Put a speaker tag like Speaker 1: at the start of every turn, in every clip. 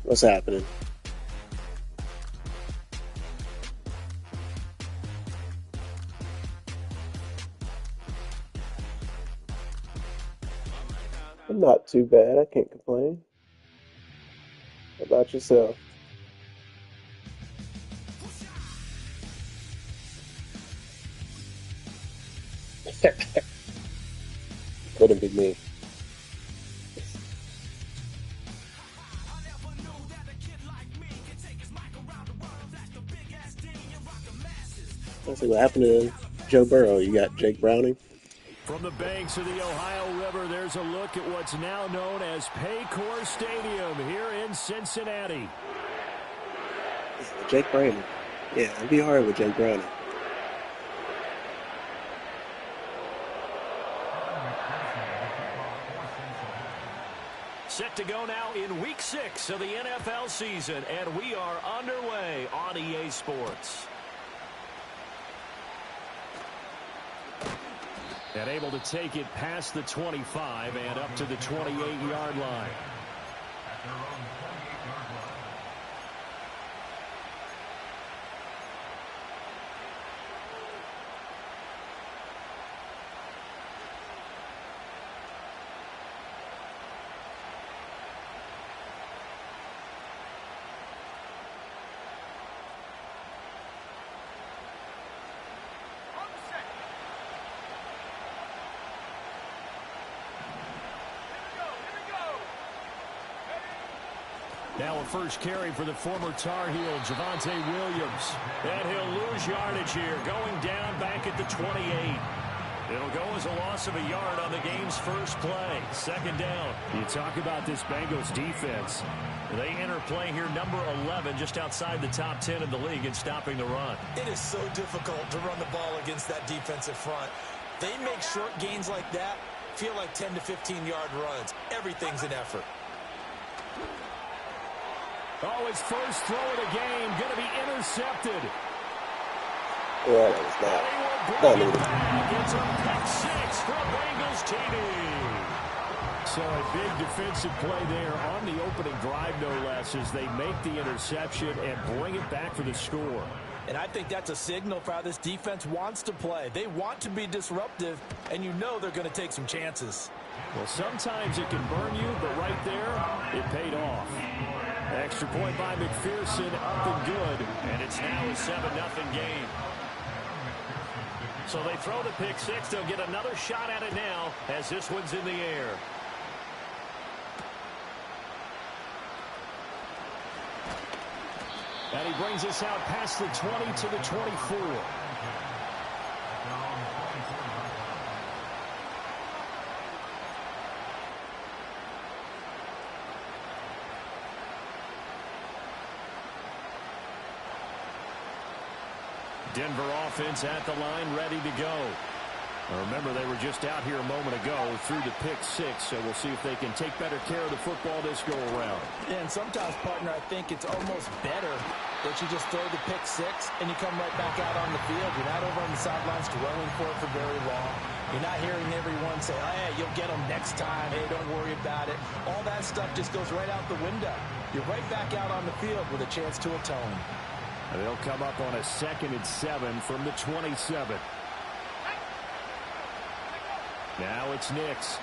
Speaker 1: What's happening? I'm not too bad. I can't complain. How about yourself? Couldn't be me. Let's see what happened to Joe Burrow. You got Jake Browning.
Speaker 2: From the banks of the Ohio River, there's a look at what's now known as Paycor Stadium here in Cincinnati.
Speaker 1: Jake Browning. Yeah, it'd be hard with Jake Browning.
Speaker 2: Set to go now in Week 6 of the NFL season, and we are underway on EA Sports. And able to take it past the 25 and up to the 28-yard line. Now a first carry for the former Tar Heel, Javonte Williams. And he'll lose yardage here, going down back at the 28. It'll go as a loss of a yard on the game's first play. Second down. You talk about this Bengals defense. They enter play here number 11, just outside the top 10 of the league in stopping the run.
Speaker 3: It is so difficult to run the ball against that defensive front. They make short gains like that feel like 10 to 15-yard runs. Everything's an effort.
Speaker 2: Oh, his first throw of the game going to be intercepted.
Speaker 1: Yeah, that was not needed.
Speaker 2: It's a pick six for Bengals TD. So a big defensive play there on the opening drive, no less, as they make the interception and bring it back for the score.
Speaker 3: And I think that's a signal for how this defense wants to play. They want to be disruptive, and you know they're going to take some chances.
Speaker 2: Well, sometimes it can burn you, but right there, it paid off. Extra point by McPherson, up and good, and it's now a 7-0 game. So they throw the pick six. They'll get another shot at it now as this one's in the air. And he brings us out past the 20 to the 24. Denver offense at the line, ready to go. Now remember, they were just out here a moment ago through the pick six, so we'll see if they can take better care of the football this go around.
Speaker 3: And sometimes, partner, I think it's almost better that you just throw the pick six and you come right back out on the field. You're not over on the sidelines dwelling for it for very long. You're not hearing everyone say, oh, hey, you'll get them next time. Hey, don't worry about it. All that stuff just goes right out the window. You're right back out on the field with a chance to atone.
Speaker 2: And they'll come up on a 2nd and 7 from the 27. Now it's Nix.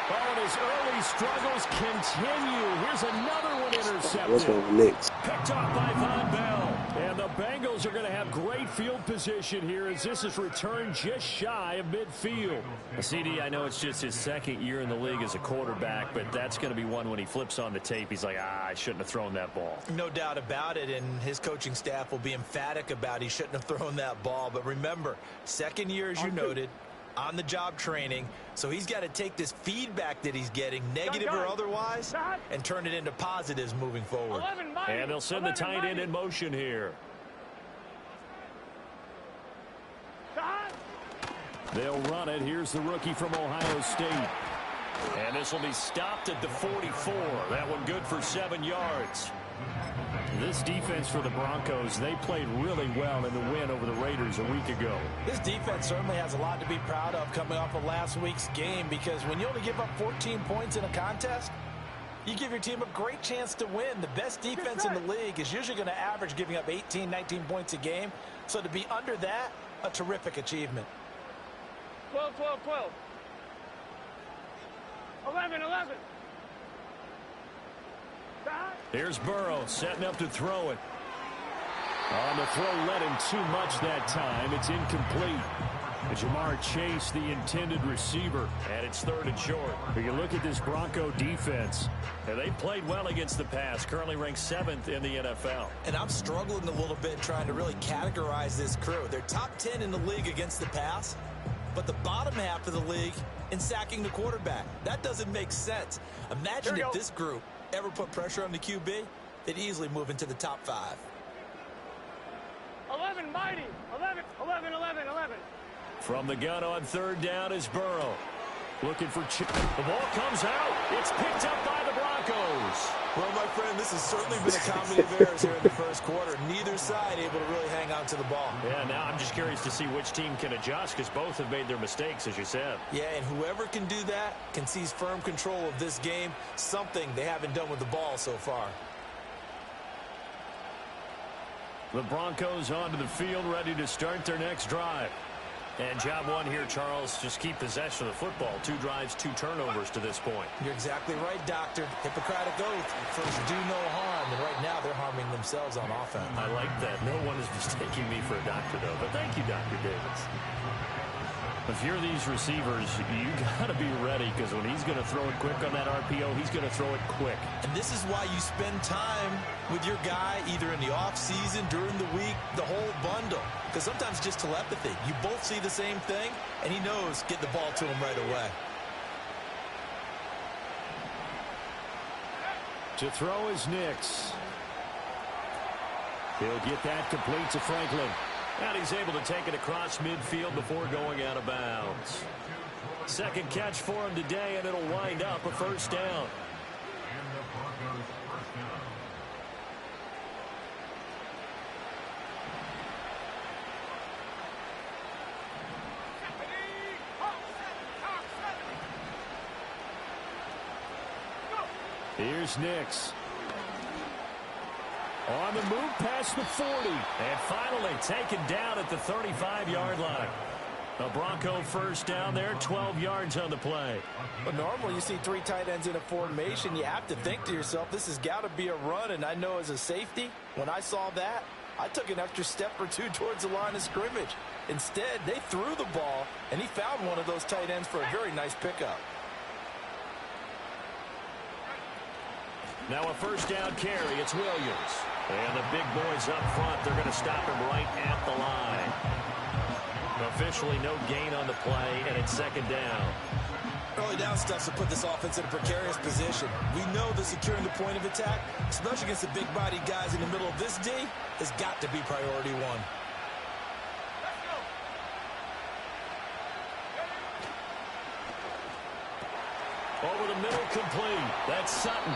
Speaker 2: Oh, and his early struggles continue. Here's another one intercepted.
Speaker 1: What's wrong with Nix?
Speaker 2: Picked off by Von Bell. And the Bengals are going to have great field position here as this is returned just shy of midfield. CD, I know it's just his second year in the league as a quarterback, but that's going to be one when he flips on the tape. He's like, I shouldn't have thrown that ball.
Speaker 3: No doubt about it, and his coaching staff will be emphatic about he shouldn't have thrown that ball. But remember, second year, as you noted, on-the-job training, so he's got to take this feedback that he's getting, negative or otherwise, and turn it into positives moving forward.
Speaker 2: And they'll send the tight end in motion here. They'll run it. Here's the rookie from Ohio State. And this will be stopped at the 44. That one good for 7 yards. This defense for the Broncos, they played really well in the win over the Raiders a week ago.
Speaker 3: This defense certainly has a lot to be proud of coming off of last week's game, because when you only give up 14 points in a contest, you give your team a great chance to win. The best defense in the league is usually going to average giving up 18, 19 points a game. So to be under that, a terrific achievement.
Speaker 4: 12, 12, 12. 11, 11.
Speaker 2: Here's Burrow setting up to throw it. On the throw, led him too much that time. It's incomplete. Jamar Chase, the intended receiver, and it's 3rd and short. You look at this Bronco defense, and they played well against the pass, currently ranked 7th in the NFL.
Speaker 3: And I'm struggling a little bit trying to really categorize this crew. They're top 10 in the league against the pass, but the bottom half of the league in sacking the quarterback. That doesn't make sense. Imagine if this group ever put pressure on the QB, they'd easily move into the top 5.
Speaker 4: 11, mighty. 11, 11, 11, 11.
Speaker 2: From the gun on 3rd down is Burrow. Looking for Chip. The ball comes out. It's picked up by the Broncos.
Speaker 3: Well, my friend, this has certainly been a comedy of errors here in the first quarter. Neither side able to really hang on to the ball.
Speaker 2: Yeah, now I'm just curious to see which team can adjust, because both have made their mistakes, as you said.
Speaker 3: Yeah, and whoever can do that can seize firm control of this game, something they haven't done with the ball so far.
Speaker 2: The Broncos onto the field, ready to start their next drive. And job one here, Charles, just keep possession of the football. 2 drives, 2 turnovers to this point.
Speaker 3: You're exactly right, Doctor. Hippocratic oath. First, do no harm. And right now, they're harming themselves on offense.
Speaker 2: I like that. No one is mistaking me for a doctor, though. But thank you, Dr. Davis. If you're these receivers, you got to be ready, because when he's going to throw it quick on that RPO, he's going to throw it quick.
Speaker 3: And this is why you spend time with your guy either in the offseason, during the week, the whole bundle. Because sometimes just telepathy. You both see the same thing, and he knows get the ball to him right away.
Speaker 2: To throw is Nix. He'll get that complete to Franklin. And he's able to take it across midfield before going out of bounds. 2nd catch for him today, and it'll wind up a 1st down. Here's Nix. On the move past the 40. And finally taken down at the 35-yard line. A Bronco 1st down there, 12 yards on the play.
Speaker 3: But normally you see 3 tight ends in a formation. You have to think to yourself, this has got to be a run. And I know as a safety, when I saw that, I took an extra step or 2 towards the line of scrimmage. Instead, they threw the ball, and he found one of those tight ends for a very nice pickup.
Speaker 2: Now a 1st down carry. It's Williams. And the big boys up front, they're going to stop him right at the line. Officially no gain on the play, and it's 2nd down.
Speaker 3: Early down stuff to put this offense in a precarious position. We know that securing the point of attack, especially against the big-bodied guys in the middle of this D, has got to be priority 1.
Speaker 2: Over the middle, complete. That's Sutton.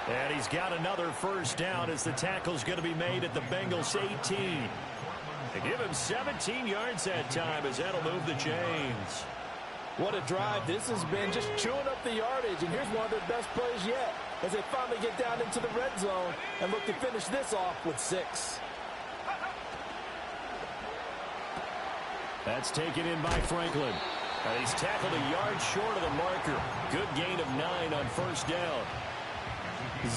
Speaker 2: And he's got another 1st down as the tackle's going to be made at the Bengals 18. They give him 17 yards that time as that'll move the chains.
Speaker 3: What a drive this has been, just chewing up the yardage. And here's one of their best plays yet as they finally get down into the red zone and look to finish this off with 6.
Speaker 2: That's taken in by Franklin. And he's tackled a yard short of the marker. Good gain of 9 on 1st down.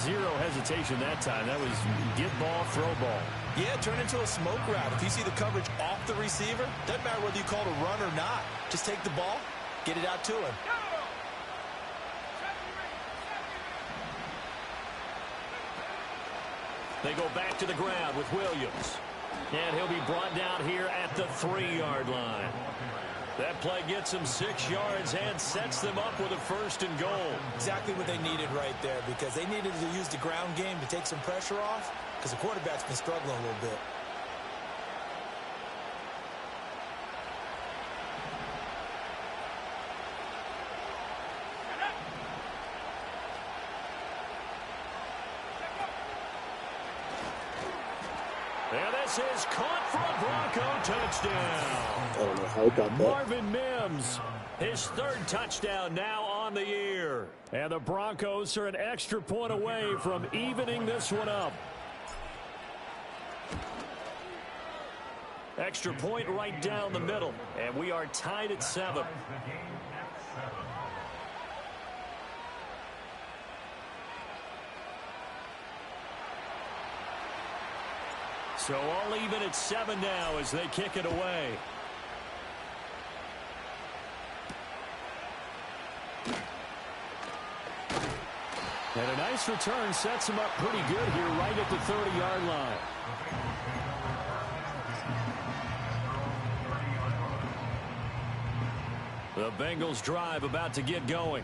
Speaker 2: 0 hesitation that time. That was get ball, throw ball.
Speaker 3: Yeah, turn into a smoke route. If you see the coverage off the receiver, doesn't matter whether you call it a run or not. Just take the ball, get it out to him.
Speaker 2: They go back to the ground with Williams. And he'll be brought down here at the 3-yard line. That play gets them 6 yards and sets them up with a 1st and goal.
Speaker 3: Exactly what they needed right there, because they needed to use the ground game to take some pressure off, because the quarterback's been struggling a little bit.
Speaker 2: This is caught for a Bronco touchdown.
Speaker 1: I don't know how he got that.
Speaker 2: Marvin Mims, his third touchdown now on the year. And the Broncos are an extra point away from evening this one up. Extra point right down the middle, and we are tied at 7. So all even at 7 now as they kick it away. And a nice return sets him up pretty good here right at the 30-yard line. The Bengals drive about to get going.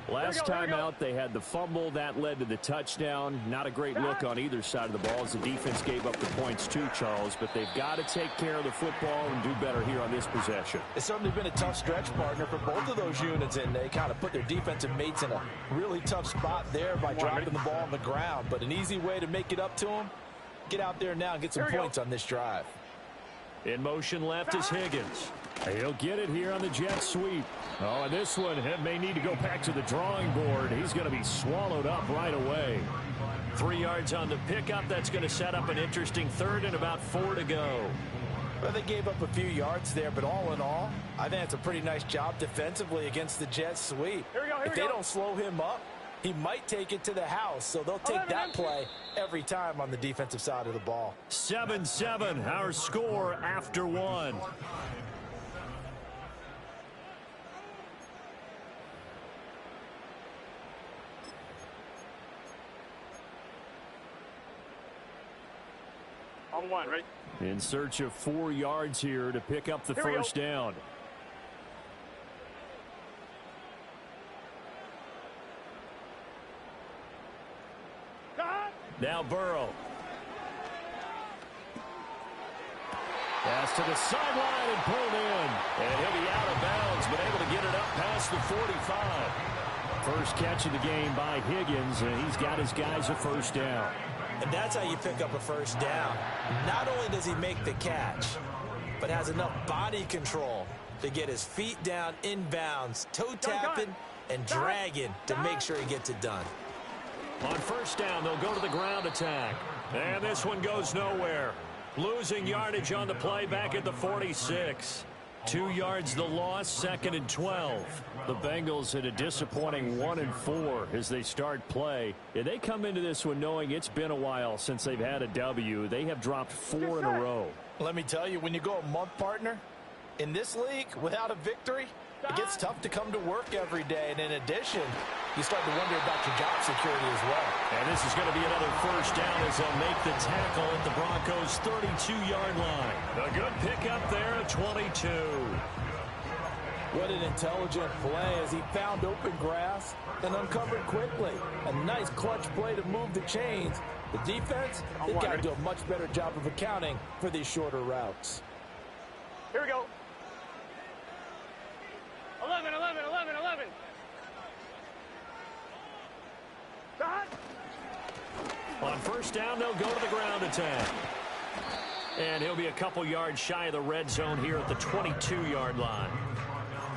Speaker 2: Last time out, they had the fumble. That led to the touchdown. Not a great look on either side of the ball as the defense gave up the points too, Charles. But they've got to take care of the football and do better here on this possession.
Speaker 3: It's certainly been a tough stretch, partner, for both of those units, and they kind of put their defensive mates in a really tough spot there by dropping the ball on the ground. But an easy way to make it up to them, get out there now and get some points on this drive.
Speaker 2: In motion left is Higgins. He'll get it here on the jet sweep. Oh, and this one may need to go back to the drawing board. He's going to be swallowed up right away. 3 yards on the pickup. That's going to set up an interesting third and about 4 to go.
Speaker 3: Well, they gave up a few yards there, but all in all, I think it's a pretty nice job defensively against the jet sweep. If they don't slow him up, he might take it to the house, so they'll take that play every time on the defensive side of the ball.
Speaker 2: 7-7, our score after 1.
Speaker 4: On 1, ready?
Speaker 2: In search of 4 yards here to pick up the first down. Now Burrow. Pass to the sideline and pulled in. And he'll be out of bounds, but able to get it up past the 45. First catch of the game by Higgins, and he's got his guys a first down.
Speaker 3: And that's how you pick up a first down. Not only does he make the catch, but has enough body control to get his feet down inbounds, toe tapping and dragging to make sure he gets it done.
Speaker 2: On first down, they'll go to the ground attack. And this one goes nowhere. Losing yardage on the play back at the 46. 2 yards the loss, 2nd and 12. The Bengals at a disappointing 1-4 as they start play. And they come into this one knowing it's been a while since they've had a W. They have dropped 4 in a row.
Speaker 3: Let me tell you, when you go a month, partner, in this league without a victory, it gets tough to come to work every day. And in addition, you start to wonder about your job security as well.
Speaker 2: And this is going to be another first down as they'll make the tackle at the Broncos' 32-yard line. A good pickup there at 22.
Speaker 3: What an intelligent play as he found open grass and uncovered quickly. A nice clutch play to move the chains. The defense, they've got to do a much better job of accounting for these shorter routes.
Speaker 4: Here we go. 11, 11, 11, 11.
Speaker 2: On first down, they'll go to the ground attack. And he'll be a couple yards shy of the red zone here at the 22-yard line.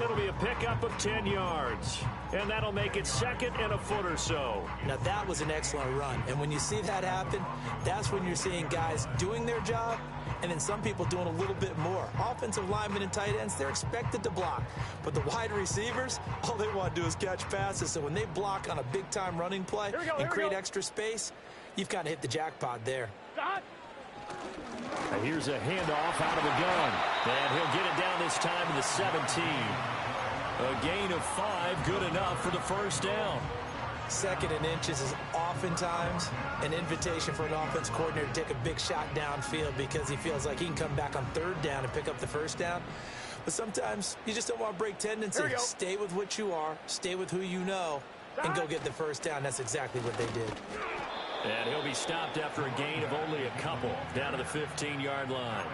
Speaker 2: It'll be a pickup of 10 yards. And that'll make it 2nd and a foot or so.
Speaker 3: Now, that was an excellent run. And when you see that happen, that's when you're seeing guys doing their job and then some people doing a little bit more. Offensive linemen and tight ends, they're expected to block. But the wide receivers, all they want to do is catch passes. So when they block on a big-time running play and create extra space, you've kind of hit the jackpot there.
Speaker 2: And here's a handoff out of the gun. And he'll get it down this time to the 17. A gain of 5, good enough for the first down.
Speaker 3: 2nd and inches is oftentimes an invitation for an offense coordinator to take a big shot downfield because he feels like he can come back on 3rd down and pick up the first down. But sometimes you just don't want to break tendency. Stay with what you are, stay with who you know, and go get the first down. That's exactly what they did.
Speaker 2: And he'll be stopped after a gain of only a couple down to the 15-yard line.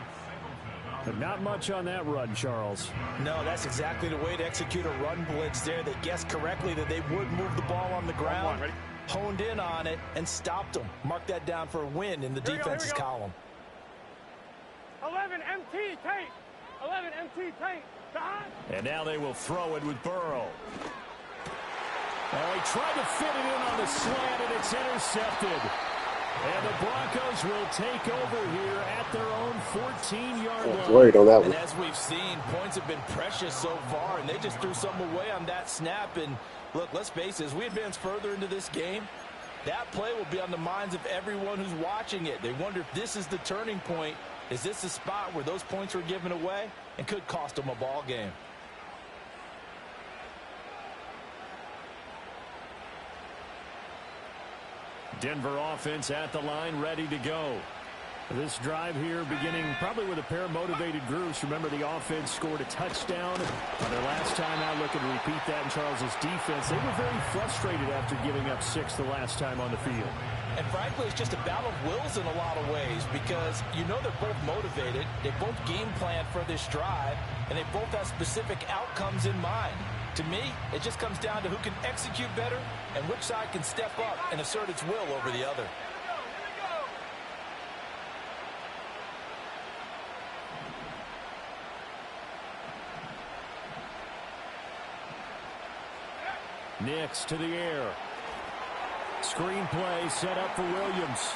Speaker 2: But not much on that run, Charles.
Speaker 3: No, that's exactly the way to execute a run blitz there. They guessed correctly that they would move the ball on the ground, honed in on it, and stopped them. Mark that down for a win in the defense's column.
Speaker 4: 11 MT tank. 11 MT tank.
Speaker 2: And now they will throw it with Burrow. Well, he tried to fit it in on the slant, and it's intercepted. And the Broncos will take over here at their own 14-yard line.
Speaker 1: I was worried on that one.
Speaker 3: And as we've seen, points have been precious so far, and they just threw some away on that snap. And look, let's face it, as we advance further into this game, that play will be on the minds of everyone who's watching it. They wonder if this is the turning point. Is this the spot where those points were given away and could cost them a ball game?
Speaker 2: Denver offense at the line, ready to go. This drive here beginning probably with a pair of motivated groups. Remember, the offense scored a touchdown on their last time out. Looking to repeat that in Charles's defense. They were very frustrated after giving up 6 the last time on the field.
Speaker 3: And frankly, it's just a battle of wills in a lot of ways because you know they're both motivated. They both game plan for this drive, and they both have specific outcomes in mind. To me, it just comes down to who can execute better and which side can step up and assert its will over the other.
Speaker 2: Nix to the air. Screenplay set up for Williams.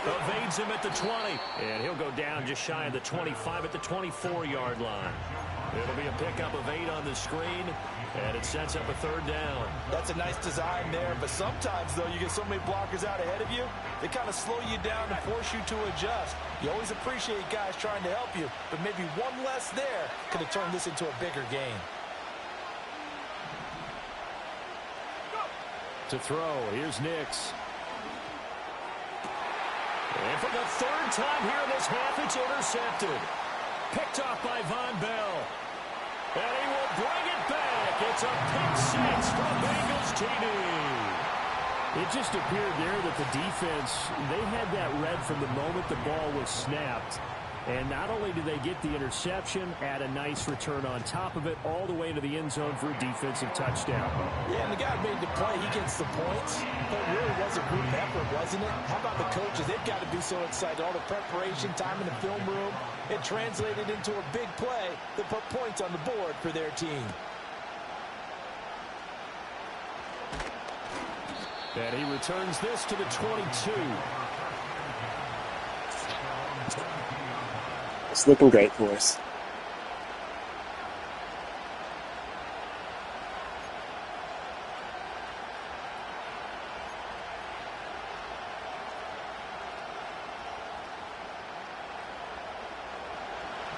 Speaker 2: Evades him at the 20. And he'll go down just shy of the 25 at the 24-yard line. It'll be a pickup of 8 on the screen, and it sets up a 3rd down.
Speaker 3: That's a nice design there, but sometimes, though, you get so many blockers out ahead of you, they kind of slow you down and force you to adjust. You always appreciate guys trying to help you, but maybe one less there could have turned this into a bigger game.
Speaker 2: To throw, here's Nix. And for the 3rd time here in this half, it's intercepted. Picked off by Von Bell. And he will bring it back. It's a pick 6 from Bengals TD. It just appeared there that the defense, they had that read from the moment the ball was snapped. And not only did they get the interception, add a nice return on top of it, all the way to the end zone for a defensive touchdown.
Speaker 3: Yeah, and the guy made the play. He gets the points. But it really was a group effort, wasn't it? How about the coaches? They've got to be so excited. All the preparation, time in the film room, it translated into a big play that put points on the board for their team.
Speaker 2: And he returns this to the 22.
Speaker 1: It's looking great for us.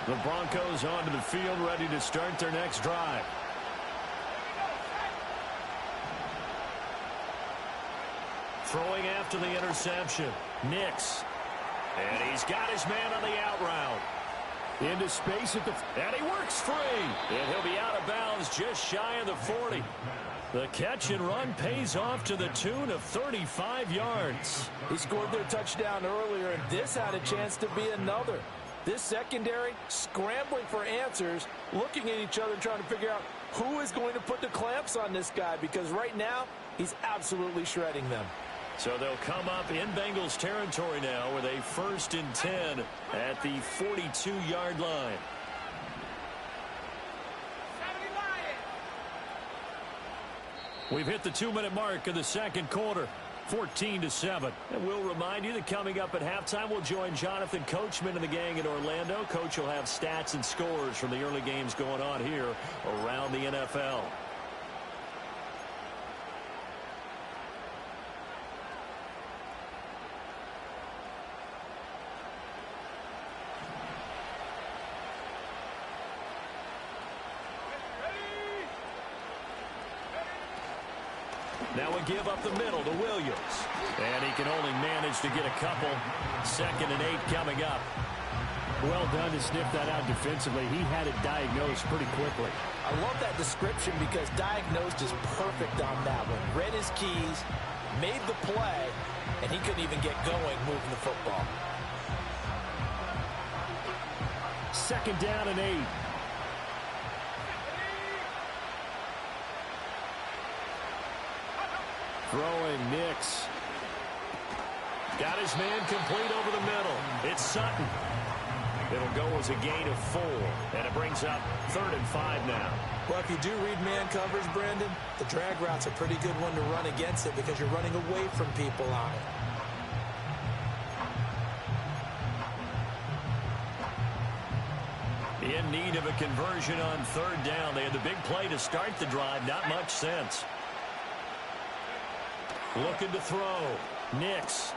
Speaker 2: The Broncos onto the field, ready to start their next drive. Throwing after the interception. Nix. And he's got his man on the out route. Into space at the... And he works free. And he'll be out of bounds just shy of the 40. The catch and run pays off to the tune of 35 yards.
Speaker 3: He scored their touchdown earlier, and this had a chance to be another. This secondary scrambling for answers, looking at each other, trying to figure out who is going to put the clamps on this guy, because right now, he's absolutely shredding them.
Speaker 2: So they'll come up in Bengals territory now with a 1st and 10 at the 42-yard line. We've hit the 2-minute mark of the 2nd quarter. 14-7. And we'll remind you that coming up at halftime, we'll join Jonathan Coachman and the gang in Orlando. Coach will have stats and scores from the early games going on here around the NFL. Now a give up the middle to Williams. And he can only manage to get a couple. 2nd and 8 coming up. Well done to sniff that out defensively. He had it diagnosed pretty quickly.
Speaker 3: I love that description because diagnosed is perfect on that one. Read his keys, made the play, and he couldn't even get going moving the football.
Speaker 2: 2nd down and 8. Throwing Nix. Got his man complete over the middle. It's Sutton. It'll go as a gain of 4, and it brings up 3rd and 5 now.
Speaker 3: Well, if you do read man covers, Brandon, the drag route's a pretty good one to run against it because you're running away from people on it.
Speaker 2: In need of a conversion on 3rd down. They had the big play to start the drive. Not much sense. Looking to throw. Nix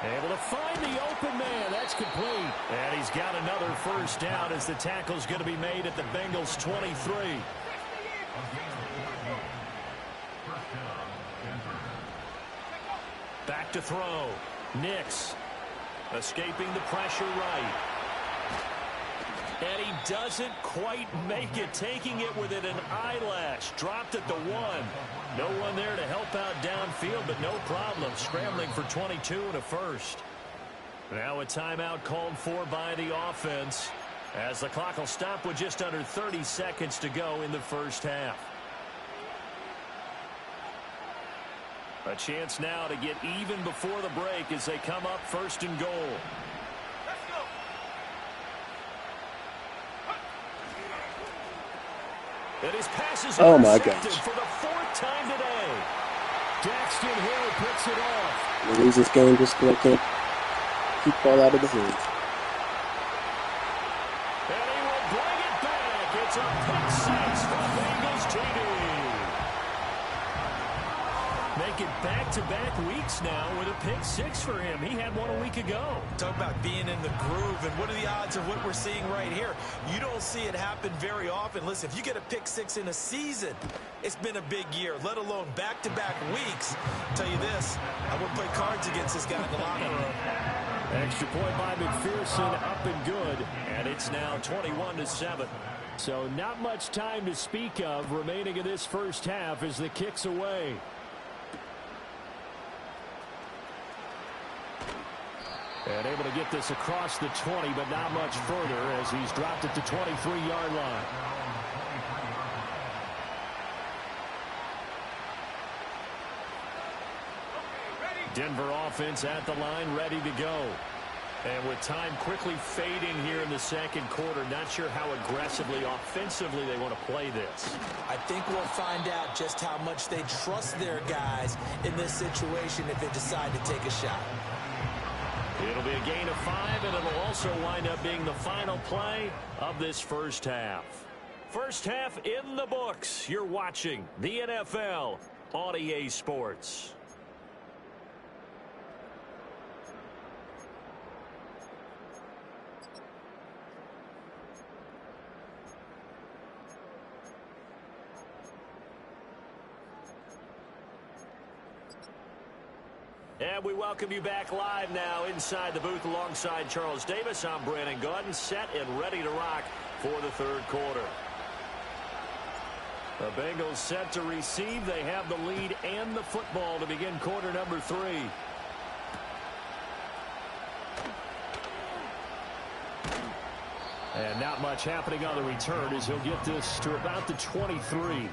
Speaker 2: able to find the open man. That's complete. And he's got another 1st down as the tackle's going to be made at the Bengals 23. Back to throw. Nix escaping the pressure right. And he doesn't quite make it, taking it within an eyelash. Dropped at the 1. No one there to help out downfield, but no problem. Scrambling for 22 and a 1st. Now a timeout called for by the offense, as the clock will stop with just under 30 seconds to go in the 1st half. A chance now to get even before the break as they come up 1st and goal. And his pass is intercepted for the 4th time today. Daxton Hill picks it off.
Speaker 1: They lose this game just because they can't keep ball out of the hands.
Speaker 2: And he will bring it back. It's a pick 6 for the Bengals TD. Make it back-to-back weeks now with a pick 6 for him. He had one a week ago.
Speaker 3: Talk about being in the groove, and what are the odds of what we're seeing right here? You don't see it happen very often. Listen, if you get a pick 6 in a season, it's been a big year, let alone back-to-back weeks. I'll tell you this, I wouldn't play cards against this guy in the locker room.
Speaker 2: Extra point by McPherson, up and good, and it's now 21-7. So not much time to speak of remaining in this 1st half as the kick's away. And able to get this across the 20, but not much further as he's dropped at the 23-yard line. Denver offense at the line, ready to go. And with time quickly fading here in the 2nd quarter, not sure how aggressively, offensively they want to play this.
Speaker 3: I think we'll find out just how much they trust their guys in this situation if they decide to take a shot.
Speaker 2: It'll be a gain of 5, and it'll also wind up being the final play of this 1st half. 1st half in the books. You're watching the NFL on EA Sports. And we welcome you back live now inside the booth alongside Charles Davis. I'm Brandon Gaudin, set and ready to rock for the 3rd quarter. The Bengals set to receive. They have the lead and the football to begin quarter number 3. And not much happening on the return as he'll get this to about the 23.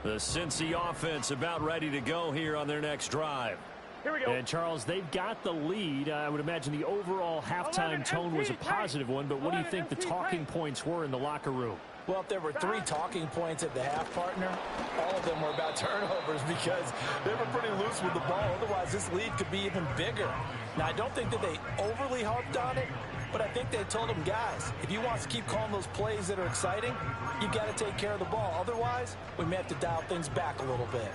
Speaker 2: The Cincy offense about ready to go here on their next drive.
Speaker 4: Here we go.
Speaker 2: And, Charles, they've got the lead. I would imagine the overall halftime tone was a positive one, but what do you think the talking points were in the locker room?
Speaker 3: Well, if there were 3 talking points at the half, partner, all of them were about turnovers because they were pretty loose with the ball. Otherwise, this lead could be even bigger. Now, I don't think that they overly harped on it, but I think they told them, guys, if you want us to keep calling those plays that are exciting, you've got to take care of the ball. Otherwise, we may have to dial things back a little bit.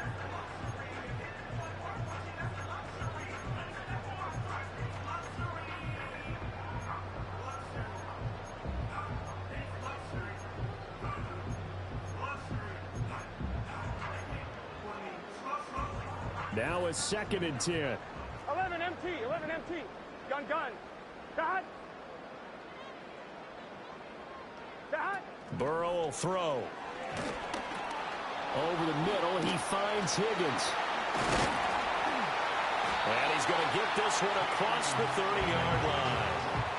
Speaker 2: Now a 2nd and 10.
Speaker 4: 11 MT, 11 MT. Gun. Dot.
Speaker 2: Burrow will throw. Over the middle, he finds Higgins. And he's going to get this one across the 30-yard line.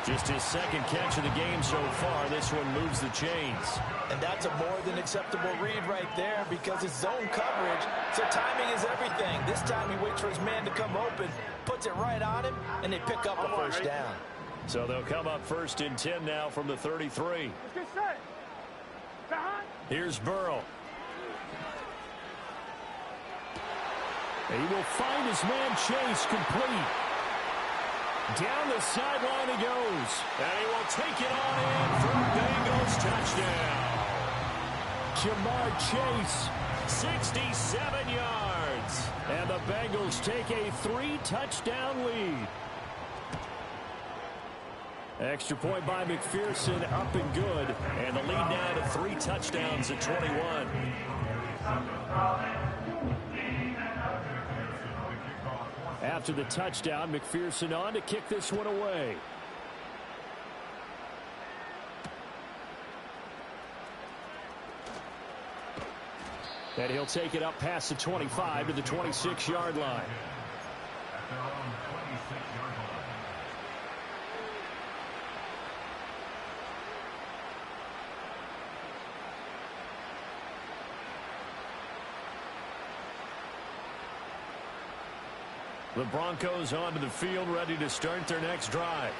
Speaker 2: Just his second catch of the game so far. This one moves the chains.
Speaker 3: And that's a more than acceptable read right there because it's zone coverage, so timing is everything. This time he waits for his man to come open, puts it right on him, and they pick up a first down.
Speaker 2: So they'll come up 1st and 10 now from the 33.
Speaker 4: Let's get set. Behind.
Speaker 2: Here's Burrow. He will find his man Chase complete. Down the sideline he goes. And he will take it on in for a Bengals touchdown. Jamar Chase, 67 yards. And the Bengals take a 3-touchdown lead. Extra point by McPherson, up and good. And the lead now to 3 touchdowns at 21. After the touchdown, McPherson on to kick this one away. And he'll take it up past the 25 to the 26-yard line. The Broncos onto the field, ready to start their next drive.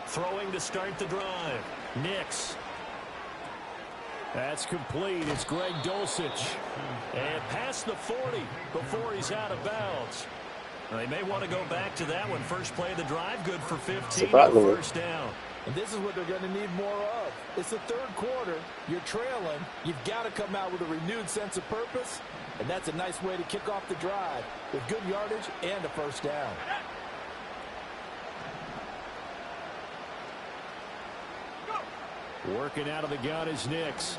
Speaker 2: Throwing to start the drive. Nix. That's complete. It's Greg Dulcich. And past the 40 before he's out of bounds. They may want to go back to that one. First play of the drive, good for 15 on the first down.
Speaker 3: And this is what they're going to need more of. It's the third quarter. You're trailing. You've got to come out with a renewed sense of purpose. And that's a nice way to kick off the drive with good yardage and a first down.
Speaker 2: Working out of the gun is Nix.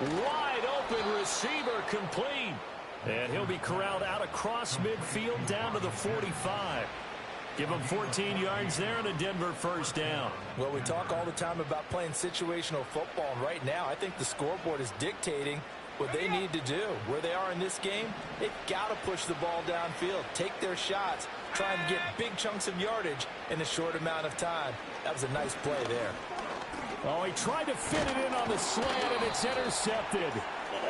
Speaker 2: Wide open receiver complete. And he'll be corralled out across midfield down to the 45. Give him 14 yards there and a Denver first down.
Speaker 3: Well, we talk all the time about playing situational football. And right now, I think the scoreboard is dictating what they need to do. Where they are in this game, they've got to push the ball downfield, take their shots, try and get big chunks of yardage in a short amount of time. That was a nice play there.
Speaker 2: Oh, he tried to fit it in on the slant, and it's intercepted.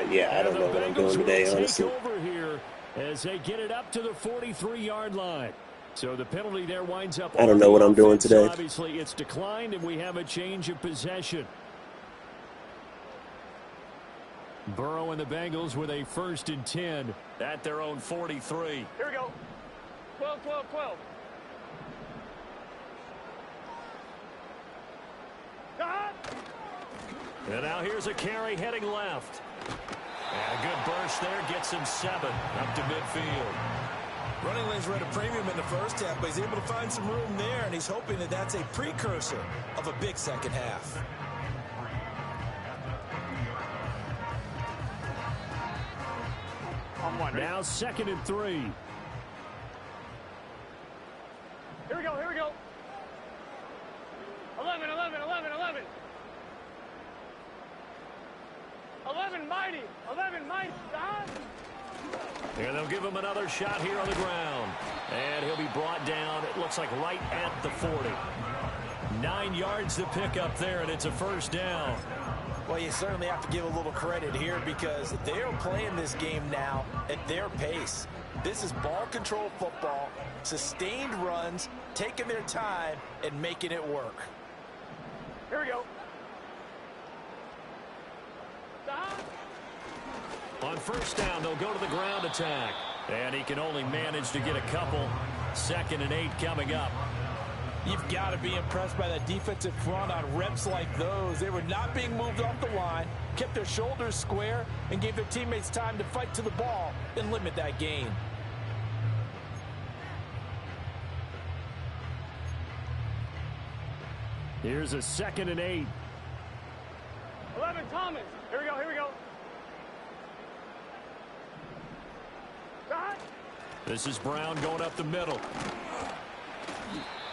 Speaker 1: Yeah, I don't know what I'm doing today, honestly.
Speaker 2: Take over here as they get it up to the 43-yard line. So the penalty there winds up.
Speaker 1: I don't know what I'm doing today.
Speaker 2: So obviously, it's declined, and we have a change of possession. Burrow and the Bengals with a 1st and 10 at their own 43.
Speaker 4: Here we go. 12, 12, 12.
Speaker 2: And now here's a carry heading left. And a good burst there gets him 7 up to midfield.
Speaker 3: Running lanes were at a premium in the first half, but he's able to find some room there, and he's hoping that that's a precursor of a big second half.
Speaker 2: Now 2nd and 3.
Speaker 4: Here we go, here we go. 11, 11, 11, 11. 11 mighty, 11 mighty.
Speaker 2: And they'll give him another shot here on the ground. And he'll be brought down, it looks like right at the 40. 9 yards to pick up there, and it's a first down.
Speaker 3: Well, you certainly have to give a little credit here because they are playing this game now at their pace. This is ball control football, sustained runs, taking their time, and making it work.
Speaker 4: Here we go.
Speaker 2: On first down, they'll go to the ground attack. And he can only manage to get a couple. 2nd and 8 coming up.
Speaker 3: You've got to be impressed by that defensive front on reps like those. They were not being moved off the line, kept their shoulders square, and gave their teammates time to fight to the ball and limit that gain.
Speaker 2: Here's a 2nd and 8.
Speaker 4: 11 Thomas. Here we go, here we go.
Speaker 2: This is Brown going up the middle.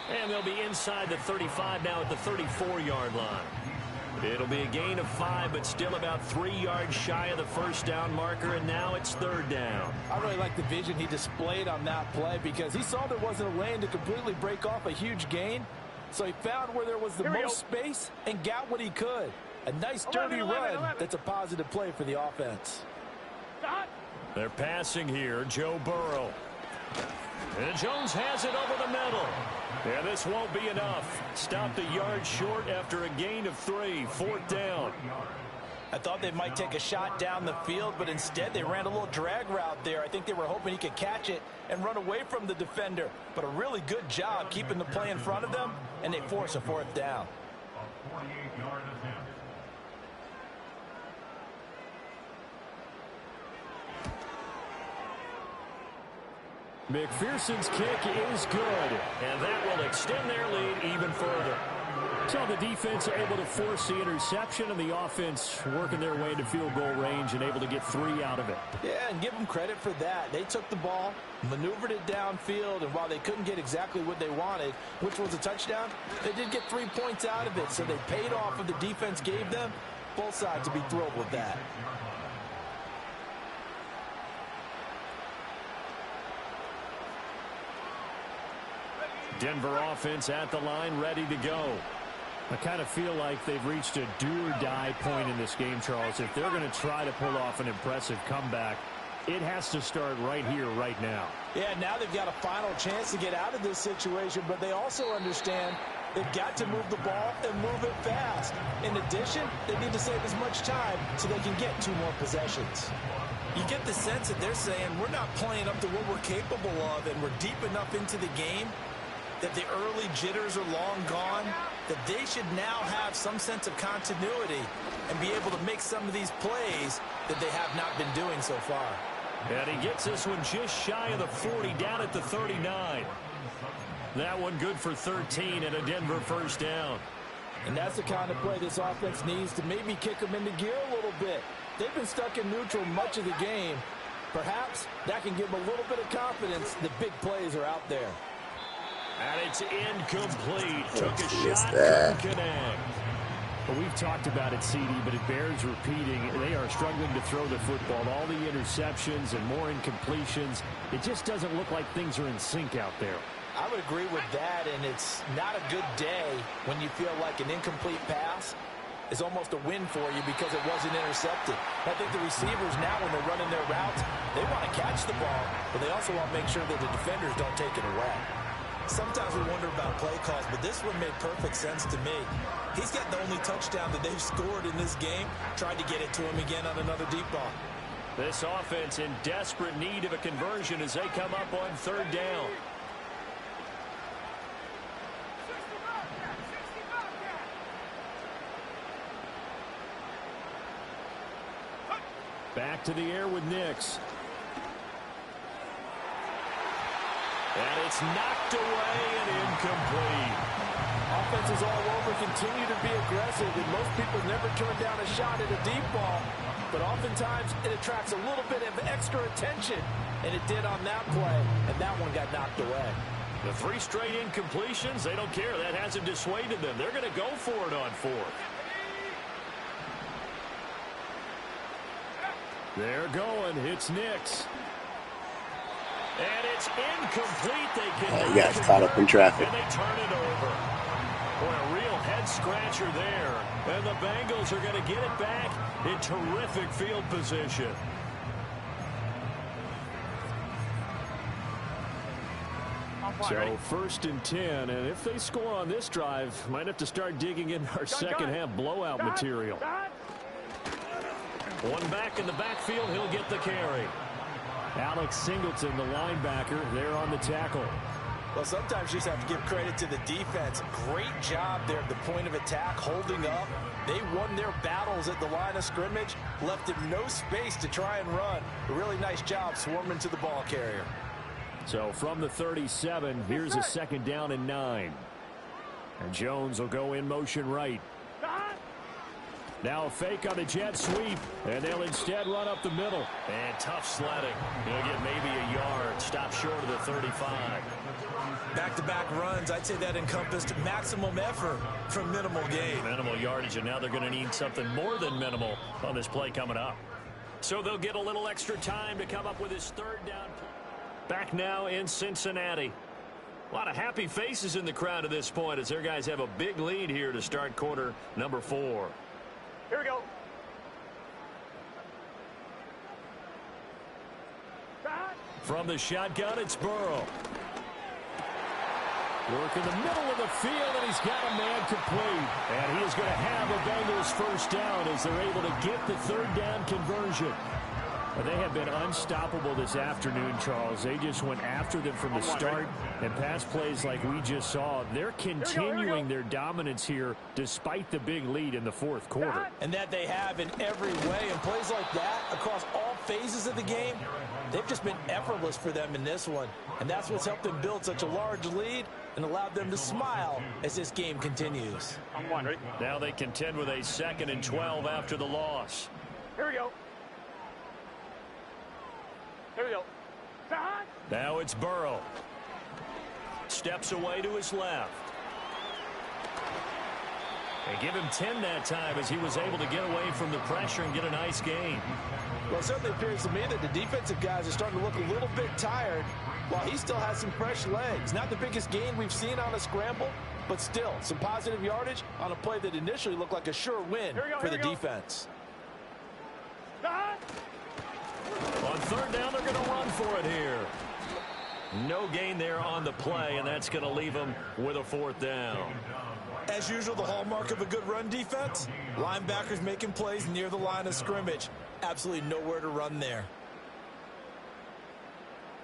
Speaker 2: And they'll be inside the 35 now at the 34-yard line. It'll be a gain of 5, but still about 3 yards shy of the first down marker, and now it's 3rd down.
Speaker 3: I really like the vision he displayed on that play because he saw there wasn't a lane to completely break off a huge gain. So he found where there was the most space and got what he could. A nice dirty run that's a positive play for the offense.
Speaker 2: They're passing here, Joe Burrow. And Jones has it over the middle. Yeah, this won't be enough. Stopped a yard short after a gain of 3, 4th down.
Speaker 3: I thought they might take a shot down the field, but instead they ran a little drag route there. I think they were hoping he could catch it and run away from the defender. But a really good job keeping the play in front of them, and they force a 4th down.
Speaker 2: McPherson's kick is good, and that will extend their lead even further. So the defense able to force the interception, and the offense working their way into field goal range and able to get 3 out of it.
Speaker 3: Yeah, and give them credit for that. They took the ball, maneuvered it downfield, and while they couldn't get exactly what they wanted, which was a touchdown, they did get 3 points out of it, so they paid off what the defense gave them. Both sides to be thrilled with that.
Speaker 2: Denver offense at the line, ready to go. I kind of feel like they've reached a do-or-die point in this game, Charles. If they're going to try to pull off an impressive comeback, it has to start right here, right now.
Speaker 3: Yeah, now they've got a final chance to get out of this situation, but they also understand they've got to move the ball and move it fast. In addition, they need to save as much time so they can get 2 more possessions. You get the sense that they're saying we're not playing up to what we're capable of, and we're deep enough into the game that the early jitters are long gone, that they should now have some sense of continuity and be able to make some of these plays that they have not been doing so far.
Speaker 2: And he gets this one just shy of the 40, down at the 39. That one good for 13 and a Denver first down.
Speaker 3: And that's the kind of play this offense needs to maybe kick them into gear a little bit. They've been stuck in neutral much of the game. Perhaps that can give them a little bit of confidence that big plays are out there.
Speaker 2: And it's incomplete. Took a shot, couldn't connect.
Speaker 5: Well, we've talked about it, CD, but it bears repeating. They are struggling to throw the football. All the interceptions and more incompletions. It just doesn't look like things are in sync out there.
Speaker 3: I would agree with that, and it's not a good day when you feel like an incomplete pass is almost a win for you because it wasn't intercepted. I think the receivers now, when they're running their routes, they want to catch the ball, but they also want to make sure that the defenders don't take it away. Sometimes we wonder about play calls, but this one made perfect sense to me. He's got the only touchdown that they've scored in this game. Tried to get it to him again on another deep ball.
Speaker 2: This offense in desperate need of a conversion as they come up on 3rd down.
Speaker 5: Back to the air with Nix.
Speaker 2: And it's knocked away and incomplete.
Speaker 3: Offenses all over continue to be aggressive, and most people never turn down a shot at a deep ball. But oftentimes it attracts a little bit of extra attention, and it did on that play, and that one got knocked away.
Speaker 2: The 3 straight incompletions, they don't care. That hasn't dissuaded them. They're going to go for it on 4th.
Speaker 5: They're going. It's Nix.
Speaker 2: And it's incomplete. They can
Speaker 1: You guys caught up in traffic.
Speaker 2: and they turn it over. Boy, a real head-scratcher there. And the Bengals are going to get it back in terrific field position.
Speaker 5: So 1st and 10, and if they score on this drive, might have to start digging in our second half blowout material.
Speaker 2: One back in the backfield, he'll get the carry.
Speaker 5: Alex Singleton, the linebacker, there on the tackle.
Speaker 3: Well, sometimes you just have to give credit to the defense. Great job there at the point of attack, holding up. They won their battles at the line of scrimmage, left him no space to try and run. A really nice job swarming to the ball carrier.
Speaker 5: So from the 37, here's a 2nd down and 9. And Jones will go in motion right. Now a fake on the jet sweep, and they'll instead run up the middle.
Speaker 2: And tough sledding. He'll get maybe a yard. Stop short of the 35.
Speaker 3: Back-to-back runs, I'd say that encompassed maximum effort from minimal gain.
Speaker 2: Minimal yardage, and now they're going to need something more than minimal on this play coming up. So they'll get a little extra time to come up with his third down. Back now in Cincinnati. A lot of happy faces in the crowd at this point as their guys have a big lead here to start quarter number 4.
Speaker 4: Here we go.
Speaker 2: From the shotgun, it's Burrow.
Speaker 5: Work in the middle of the field, and he's got a man complete. And he is going to have a Bengals first down as they're able to get the third down conversion. They have been unstoppable this afternoon, Charles. They just went after them from the start, and pass plays like we just saw. They're continuing their dominance here despite the big lead in the fourth quarter.
Speaker 3: And that they have in every way. And plays like that across all phases of the game, they've just been effortless for them in this one. And that's what's helped them build such a large lead and allowed them to smile as this game continues.
Speaker 2: Now they contend with a 2nd and 12 after the loss.
Speaker 4: Here we go. Here we go.
Speaker 2: Now it's Burrow. Steps away to his left. They give him 10 that time as he was able to get away from the pressure and get a nice gain.
Speaker 3: Well, it certainly appears to me that the defensive guys are starting to look a little bit tired while he still has some fresh legs. Not the biggest gain we've seen on a scramble, but still some positive yardage on a play that initially looked like a sure win for the defense.
Speaker 2: On third down, they're going to run for it here. No gain there on the play, and that's going to leave them with a 4th down.
Speaker 3: As usual, the hallmark of a good run defense, linebackers making plays near the line of scrimmage. Absolutely nowhere to run there.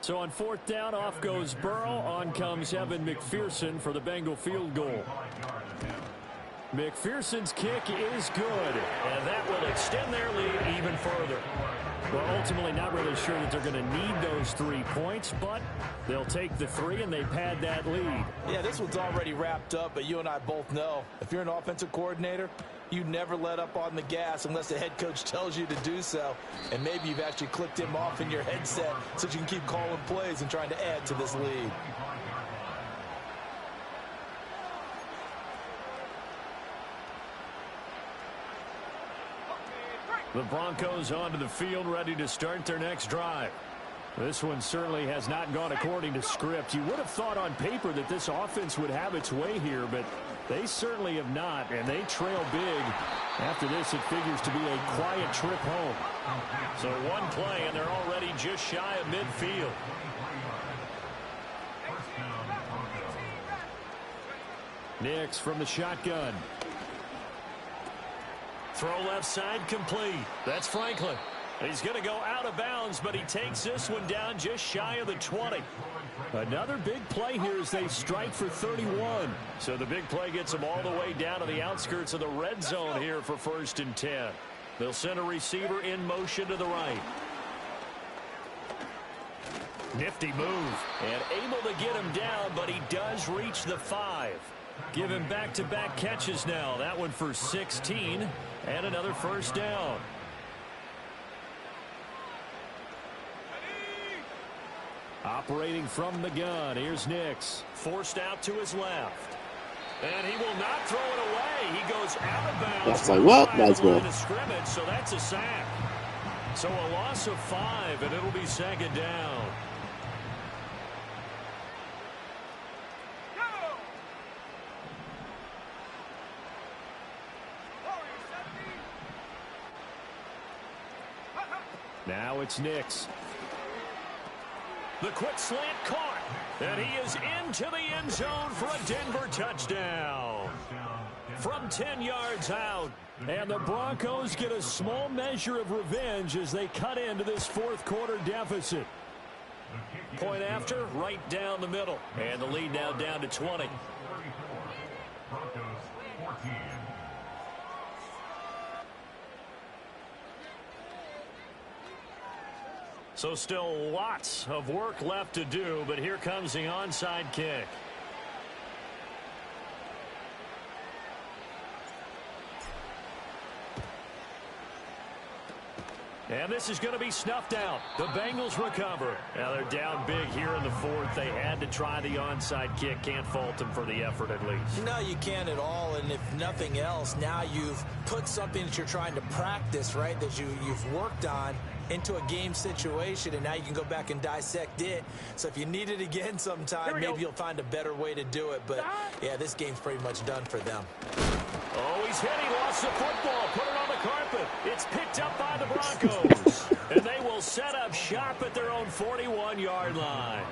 Speaker 5: So on 4th down, off goes Burrow. On comes Evan McPherson for the Bengal field goal. McPherson's kick is good,
Speaker 2: and that will extend their lead even further.
Speaker 5: Well, ultimately not really sure that they're going to need those 3 points, but they'll take the 3 and they pad that lead.
Speaker 3: Yeah, this one's already wrapped up, but you and I both know if you're an offensive coordinator, you never let up on the gas unless the head coach tells you to do so. And maybe you've actually clicked him off in your headset so you can keep calling plays and trying to add to this lead.
Speaker 2: The Broncos onto the field, ready to start their next drive.
Speaker 5: This one certainly has not gone according to script. You would have thought on paper that this offense would have its way here, but they certainly have not, and they trail big. After this, it figures to be a quiet trip home.
Speaker 2: So one play, and they're already just shy of midfield.
Speaker 5: Nix from the shotgun.
Speaker 2: Throw left side complete. That's Franklin. He's going to go out of bounds, but he takes this one down just shy of the 20.
Speaker 5: Another big play here as they strike for 31.
Speaker 2: So the big play gets them all the way down to the outskirts of the red zone here for 1st and 10. They'll send a receiver in motion to the right. Nifty move. And able to get him down, but he does reach the 5. Give him back-to-back catches now. That one for 16 and another 1st down.
Speaker 5: Operating from the gun, here's Nix.
Speaker 2: Forced out to his left. And he will not throw it away. He goes out of bounds.
Speaker 1: That's like, well, might as well.
Speaker 2: Scrimmage, so that's a sack. So a loss of 5, and it'll be 2nd down.
Speaker 5: Now it's Nix.
Speaker 2: The quick slant caught, and he is into the end zone for a Denver touchdown. From 10 yards out.
Speaker 5: And the Broncos get a small measure of revenge as they cut into this 4th quarter deficit.
Speaker 2: Point after, right down the middle. And the lead now down to 20. So still lots of work left to do, but here comes the onside kick. And this is going to be snuffed out. The Bengals recover. Now they're down big here in the fourth. They had to try the onside kick. Can't fault them for the effort at least.
Speaker 3: No, you can't at all. And if nothing else, now you've put something that you're trying to practice, right, that you've worked on into a game situation, and now you can go back and dissect it. So if you need it again sometime, maybe you'll find a better way to do it. But, yeah, this game's pretty much done for them.
Speaker 2: Oh, he's hit. He lost the football. Put it on the carpet. It's picked up by the Broncos. And they will set up shop at their own 41-yard line.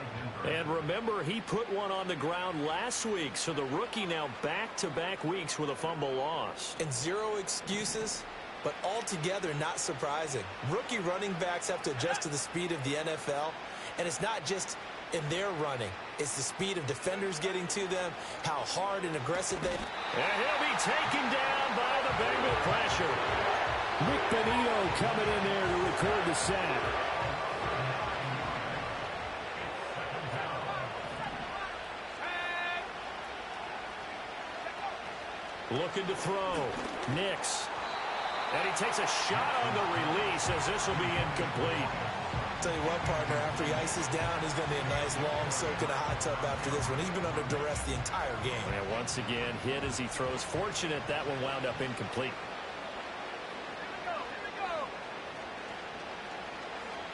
Speaker 2: And remember, he put one on the ground last week. So the rookie now back-to-back weeks with a fumble lost.
Speaker 3: And zero excuses, but altogether not surprising. Rookie running backs have to adjust to the speed of the NFL. And it's not just in their running. It's the speed of defenders getting to them, how hard and aggressive they...
Speaker 2: And he'll be taken down by the Bengal pressure.
Speaker 5: Nick Benito coming in there to record the sack.
Speaker 2: Looking to throw. Nix. And he takes a shot on the release as this will be incomplete.
Speaker 3: Tell you what, partner, after he ices down, he's going to be a nice long soak in a hot tub after this one. He's been under duress the entire game.
Speaker 2: And once again, hit as he throws. Fortunate that one wound up incomplete.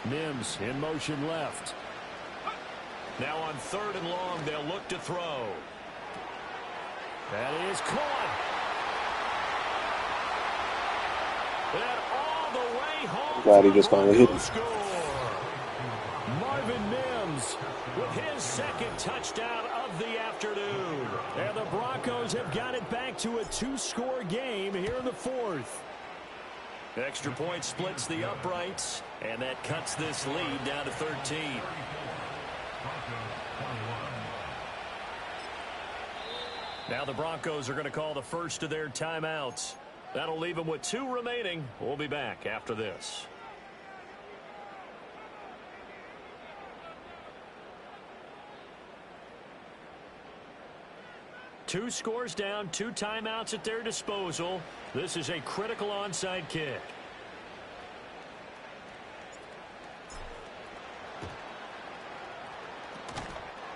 Speaker 5: Mims in motion left.
Speaker 2: Now on 3rd and long, they'll look to throw.
Speaker 5: That is caught.
Speaker 2: And all the way home.
Speaker 1: Glad he just finally hit him.
Speaker 5: Marvin Mims
Speaker 2: With his second touchdown of the afternoon.
Speaker 5: And the Broncos have got it back to a 2-score game here in the fourth.
Speaker 2: Extra point splits the uprights, and that cuts this lead down to 13. Now the Broncos are going to call the first of their timeouts. That'll leave them with 2 remaining. We'll be back after this. Two scores down, 2 timeouts at their disposal. This is a critical onside kick.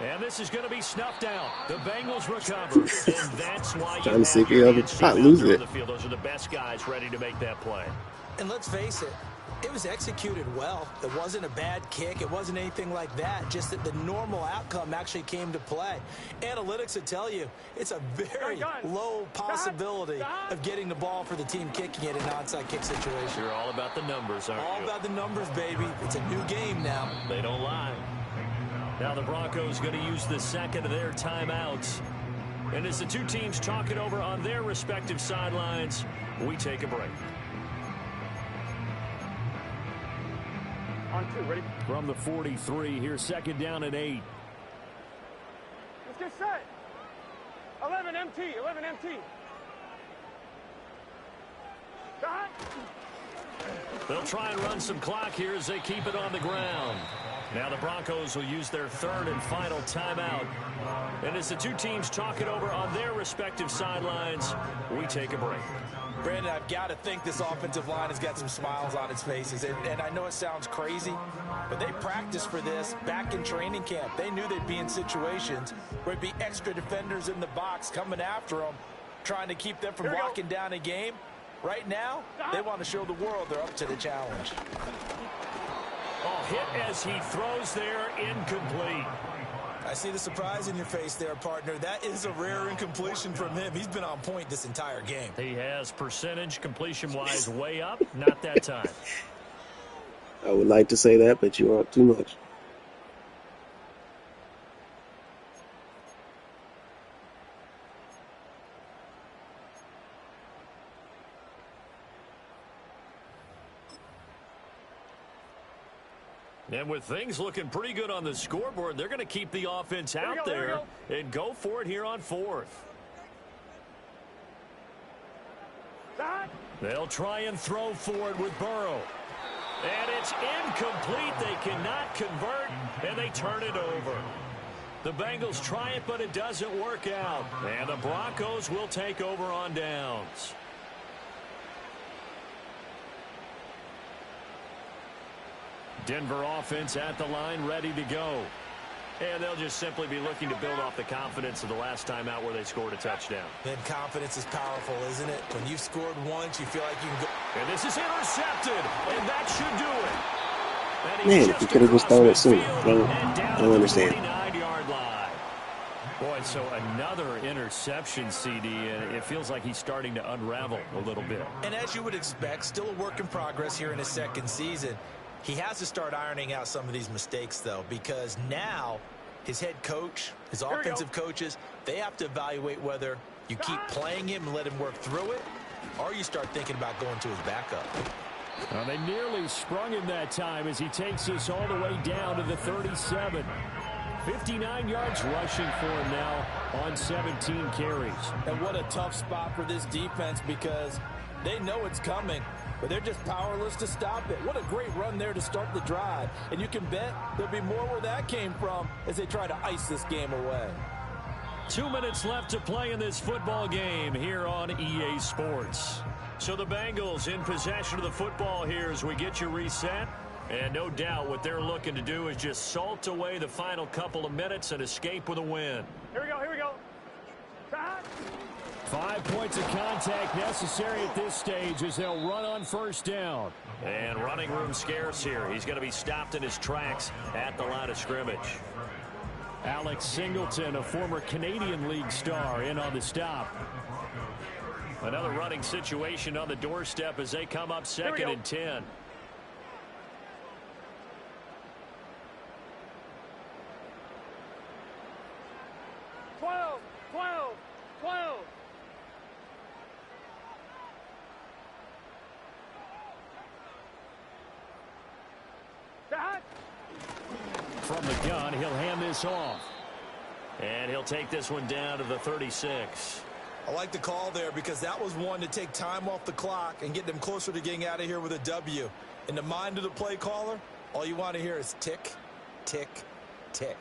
Speaker 2: And this is going to be snuffed out. The Bengals recover, and that's why you
Speaker 1: Trying to see
Speaker 2: have
Speaker 1: if
Speaker 2: your
Speaker 1: he
Speaker 2: big
Speaker 1: not
Speaker 2: team
Speaker 1: lose
Speaker 2: out there
Speaker 1: it.
Speaker 2: on the field. Those are the best guys ready to make that play.
Speaker 3: And let's face it, it was executed well. It wasn't a bad kick. It wasn't anything like that. Just that the normal outcome actually came to play. Analytics would tell you it's a very low possibility of getting the ball for the team kicking it in an onside kick situation.
Speaker 2: You're all about the numbers, aren't you?
Speaker 3: All about the numbers, baby. It's a new game now.
Speaker 2: They don't lie. Now the Broncos going to use the second of their timeouts. And as the two teams talk it over on their respective sidelines, we take a break.
Speaker 4: On 2, ready?
Speaker 5: From the 43, here's 2nd down and 8.
Speaker 4: Let's get set. 11 MT, 11 MT. Dot.
Speaker 2: They'll try and run some clock here as they keep it on the ground. Now the Broncos will use their 3rd and final timeout. And as the two teams talk it over on their respective sidelines, we take a break.
Speaker 3: Brandon, I've got to think this offensive line has got some smiles on its faces. And I know it sounds crazy, but they practiced for this back in training camp. They knew they'd be in situations where there'd be extra defenders in the box coming after them, trying to keep them from locking down a game. Right now, they want to show the world they're up to the challenge.
Speaker 2: Oh, hit as he throws there, incomplete.
Speaker 3: I see the surprise in your face there, partner. That is a rare incompletion from him. He's been on point this entire game.
Speaker 2: He has percentage completion-wise way up, not that time.
Speaker 1: I would like to say that, but you aren't too much.
Speaker 2: And with things looking pretty good on the scoreboard, they're going to keep the offense out there and go for it here on 4th. They'll try and throw for it with Burrow. And it's incomplete. They cannot convert, and they turn it over. The Bengals try it, but it doesn't work out. And the Broncos will take over on downs. Denver offense at the line, ready to go. And they'll just simply be looking to build off the confidence of the last time out where they scored a touchdown.
Speaker 3: Then confidence is powerful, isn't it? When you've scored once, you feel like you can go.
Speaker 2: And this is intercepted, and that should do it.
Speaker 1: Man, if you could have just thrown it sooner. I don't understand.
Speaker 2: Line. Boy, so another interception, CD, and it feels like he's starting to unravel a little bit.
Speaker 3: And as you would expect, still a work in progress here in his second season. He has to start ironing out some of these mistakes, though, because now his head coach, his offensive coaches, they have to evaluate whether you keep playing him and let him work through it, or you start thinking about going to his backup.
Speaker 5: Well, they nearly sprung him that time as he takes us all the way down to the 37. 59 yards rushing for him now on 17 carries.
Speaker 3: And what a tough spot for this defense because they know it's coming, but they're just powerless to stop it. What a great run there to start the drive. And you can bet there'll be more where that came from as they try to ice this game away.
Speaker 2: 2 minutes left to play in this football game here on EA Sports. So the Bengals in possession of the football here as we get you reset. And no doubt what they're looking to do is just salt away the final couple of minutes and escape with a win.
Speaker 4: Here we go, here we go.
Speaker 5: 5 points of contact necessary at this stage as they'll run on first down.
Speaker 2: And running room scarce here. He's going to be stopped in his tracks at the line of scrimmage.
Speaker 5: Alex Singleton, a former Canadian League star, in on the stop.
Speaker 2: Another running situation on the doorstep as they come up second and 10.
Speaker 5: From the gun, he'll hand this off.
Speaker 2: And he'll take this one down to the 36.
Speaker 3: I like the call there because that was one to take time off the clock and get them closer to getting out of here with a W. In the mind of the play caller, all you want to hear is tick, tick, tick.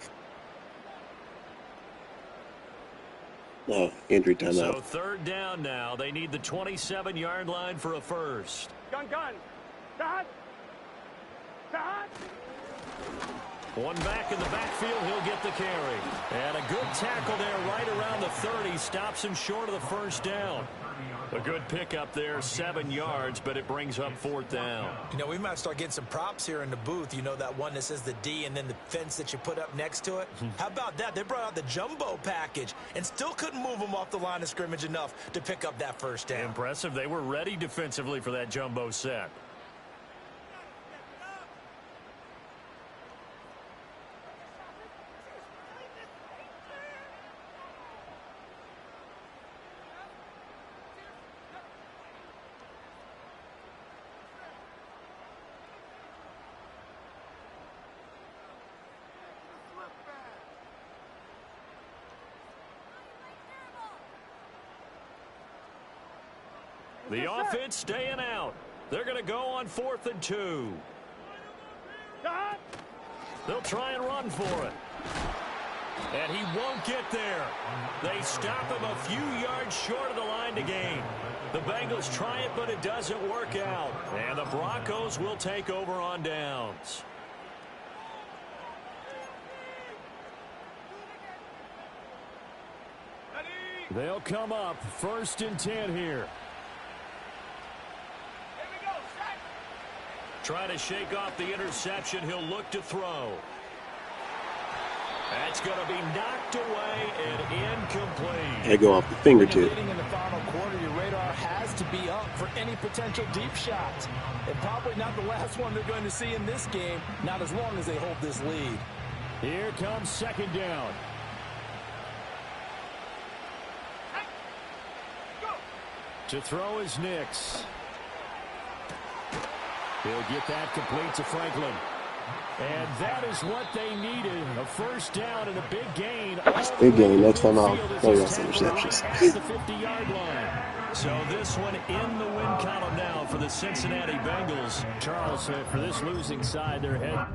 Speaker 1: No, injury timeout.
Speaker 2: So third down now. They need the 27-yard line for a first.
Speaker 4: Gun. Dad.
Speaker 2: One back in the backfield, he'll get the carry. And a good tackle there right around the 30. Stops him short of the first down. A good pickup there, 7 yards, but it brings up fourth down.
Speaker 3: You know, we might start getting some props here in the booth. You know that one that says the D and then the fence that you put up next to it? How about that? They brought out the jumbo package and still couldn't move them off the line of scrimmage enough to pick up that first down.
Speaker 2: Impressive. They were ready defensively for that jumbo set. The offense staying out. They're going to go on 4th and 2. They'll try and run for it. And he won't get there. They stop him a few yards short of the line to gain. The Bengals try it, but it doesn't work out. And the Broncos will take over on downs.
Speaker 5: They'll come up 1st and 10 here.
Speaker 2: Trying to shake off the interception. He'll look to throw. That's going to be knocked away and incomplete.
Speaker 1: Gotta go off the fingertip.
Speaker 3: In the final quarter, your radar has to be up for any potential deep shots. And probably not the last one they're going to see in this game, not as long as they hold this lead.
Speaker 5: Here comes 2nd down. To throw is Nix. He'll get that complete to Franklin. And that is what they needed. A first down and a big gain.
Speaker 1: Big gain. Next time I'll throw you some interceptions.
Speaker 2: At the 50-yard line. So this one in the win column now for the Cincinnati Bengals.
Speaker 5: Charles, for this losing side, their head